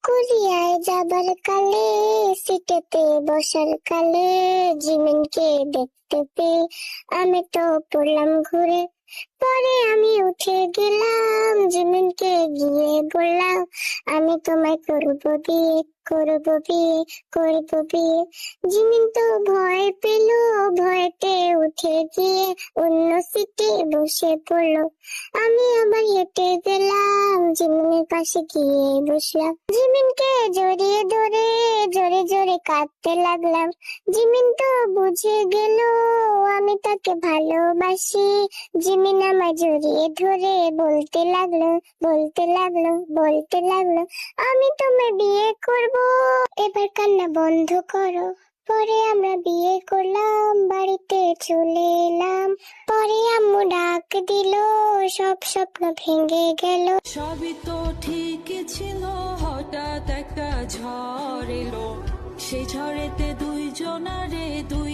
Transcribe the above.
কোরিয়ায় যাবার কালে, সিটেতে বসার কালে, জিমিনকে দেখতে পেয়ে আমি তো পড়লাম ঘুরে। পরে আমি উঠে গেলাম, জিমিনকে গিয়ে বললাম, আমি তোমায় করবো বিয়ে, করবো বিয়ে, করবো বিয়ে। জিমিন তো ভয় পেল, ভয়তে উঠে গিয়ে অন্য সিটে বসে পড়লো। আমি আবার হেঁটে গেলাম, জিমিনের পাশে গিয়ে বসলাম। জিমিনকে জড়িয়ে ধরে জোরে জোরে কাঁদতে লাগলাম। জিমিন তো বুঝে গেল আমি তাকে ভালোবাসি। জিমিন আমায় জড়িয়ে ধরে বলতে লাগলো, বলতে লাগলো, বলতে লাগলো, আমি তোমায় বিয়ে করব, এবার কান্না বন্ধ করো। পরে আমরা বিয়ে করলাম, বাড়িতে চলে এলাম। পরে আম্মু ডাক দিল, সব স্বপ্ন ভেঙে গেল। সবই তো ঠিকই ছিল, হঠাৎ একটা ঝড় এলো। সেই ঝড়েতে দুইজনারে দুই